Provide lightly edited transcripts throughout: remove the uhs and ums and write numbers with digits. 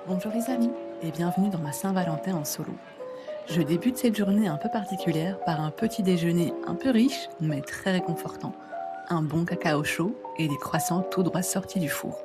Bonjour les amis et bienvenue dans ma Saint-Valentin en solo. Je débute cette journée un peu particulière par un petit déjeuner un peu riche mais très réconfortant. Un bon cacao chaud et des croissants tout droit sortis du four.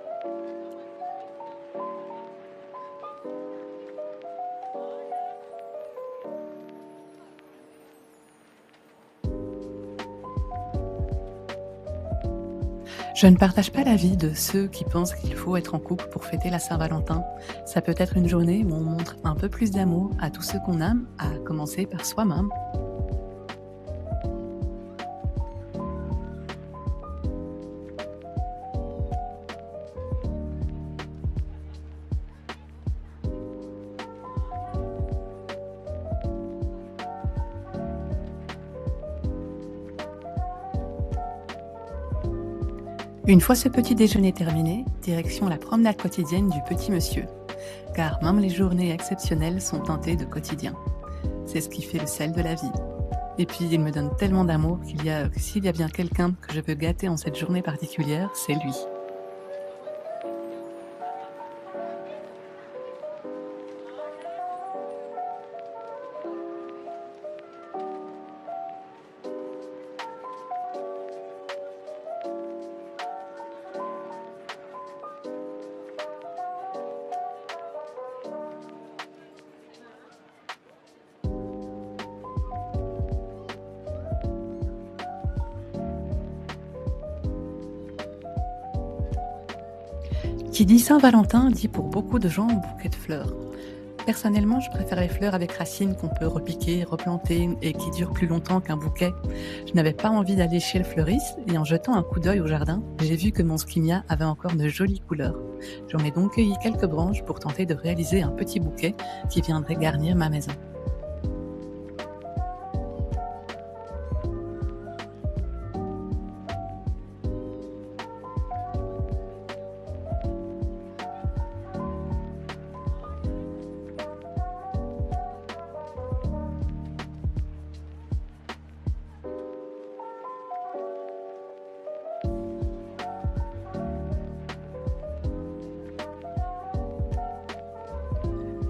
Je ne partage pas l'avis de ceux qui pensent qu'il faut être en couple pour fêter la Saint-Valentin. Ça peut être une journée où on montre un peu plus d'amour à tous ceux qu'on aime, à commencer par soi-même. Une fois ce petit déjeuner terminé, direction la promenade quotidienne du petit monsieur. Car même les journées exceptionnelles sont teintées de quotidien. C'est ce qui fait le sel de la vie. Et puis, il me donne tellement d'amour que s'il y a bien quelqu'un que je veux gâter en cette journée particulière, c'est lui. Qui dit Saint-Valentin dit pour beaucoup de gens un bouquet de fleurs. Personnellement, je préfère les fleurs avec racines qu'on peut repiquer, replanter et qui durent plus longtemps qu'un bouquet. Je n'avais pas envie d'aller chez le fleuriste et en jetant un coup d'œil au jardin, j'ai vu que mon skimmia avait encore de jolies couleurs. J'en ai donc cueilli quelques branches pour tenter de réaliser un petit bouquet qui viendrait garnir ma maison.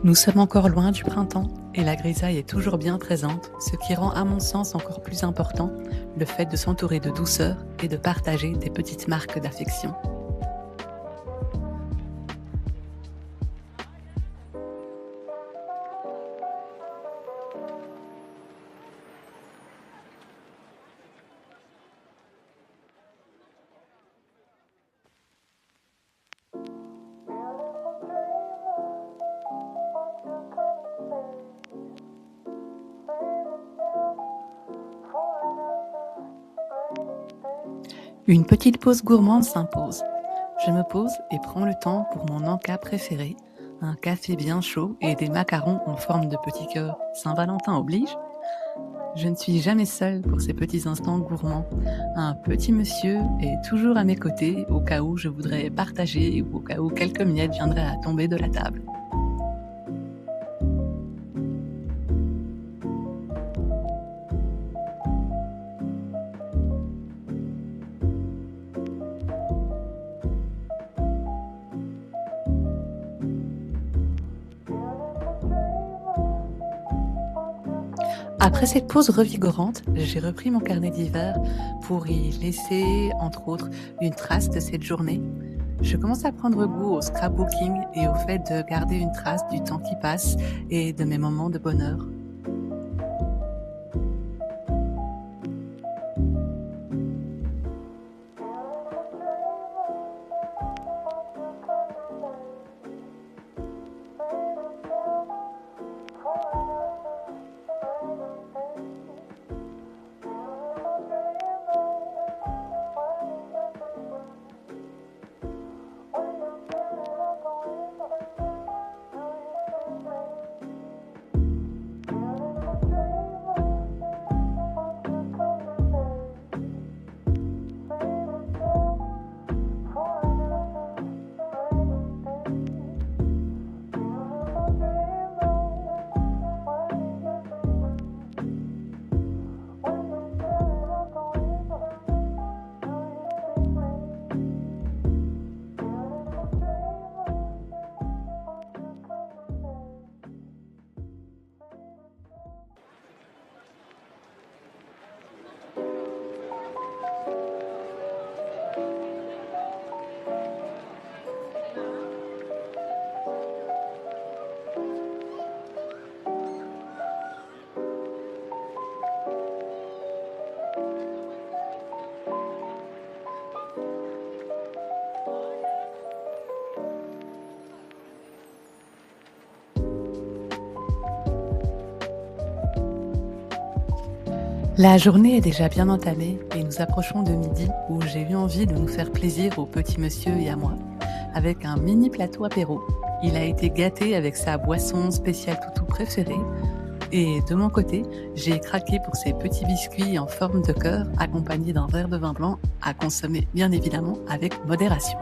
Nous sommes encore loin du printemps et la grisaille est toujours bien présente, ce qui rend à mon sens encore plus important le fait de s'entourer de douceur et de partager des petites marques d'affection. Une petite pause gourmande s'impose. Je me pose et prends le temps pour mon encas préféré, un café bien chaud et des macarons en forme de petit cœur. Saint-Valentin oblige. Je ne suis jamais seule pour ces petits instants gourmands. Un petit monsieur est toujours à mes côtés au cas où je voudrais partager ou au cas où quelques miettes viendraient à tomber de la table. Après cette pause revigorante, j'ai repris mon carnet d'hiver pour y laisser, entre autres, une trace de cette journée. Je commence à prendre goût au scrapbooking et au fait de garder une trace du temps qui passe et de mes moments de bonheur. La journée est déjà bien entamée et nous approchons de midi où j'ai eu envie de nous faire plaisir au petit monsieur et à moi avec un mini plateau apéro. Il a été gâté avec sa boisson spéciale toutou préférée et de mon côté, j'ai craqué pour ces petits biscuits en forme de cœur accompagnés d'un verre de vin blanc à consommer bien évidemment avec modération.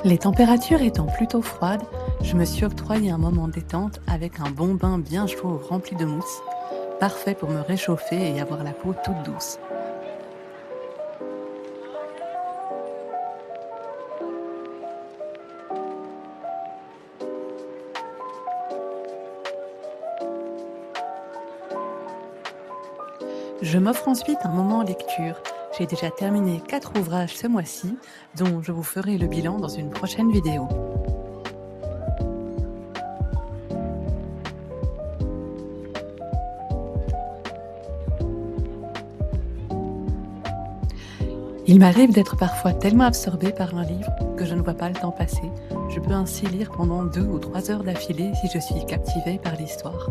Les températures étant plutôt froides, je me suis octroyé un moment détente avec un bon bain bien chaud rempli de mousse, parfait pour me réchauffer et avoir la peau toute douce. Je m'offre ensuite un moment lecture. J'ai déjà terminé 4 ouvrages ce mois-ci, dont je vous ferai le bilan dans une prochaine vidéo. Il m'arrive d'être parfois tellement absorbée par un livre que je ne vois pas le temps passer. Je peux ainsi lire pendant 2 ou 3 heures d'affilée si je suis captivée par l'histoire.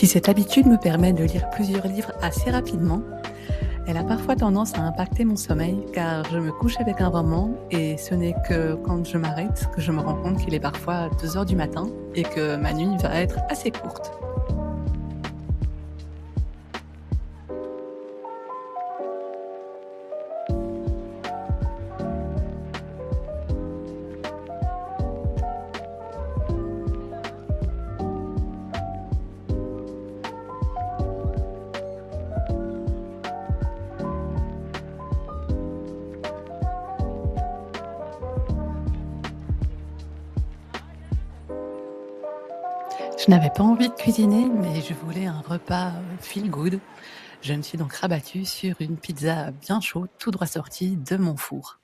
Si cette habitude me permet de lire plusieurs livres assez rapidement, elle a parfois tendance à impacter mon sommeil car je me couche avec un roman et ce n'est que quand je m'arrête que je me rends compte qu'il est parfois 2 heures du matin et que ma nuit va être assez courte. Je n'avais pas envie de cuisiner, mais je voulais un repas feel good. Je me suis donc rabattue sur une pizza bien chaude, tout droit sortie de mon four.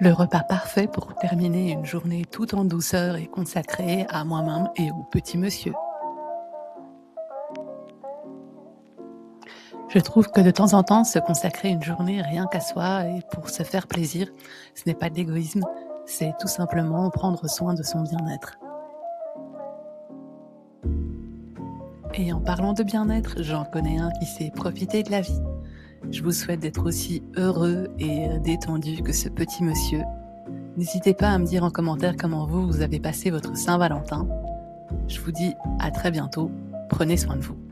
Le repas parfait pour terminer une journée tout en douceur et consacrée à moi-même et au petit monsieur. Je trouve que de temps en temps, se consacrer une journée rien qu'à soi et pour se faire plaisir, ce n'est pas de l'égoïsme, c'est tout simplement prendre soin de son bien-être. Et en parlant de bien-être, j'en connais un qui sait profiter de la vie. Je vous souhaite d'être aussi heureux et détendu que ce petit monsieur. N'hésitez pas à me dire en commentaire comment vous avez passé votre Saint-Valentin. Je vous dis à très bientôt. Prenez soin de vous.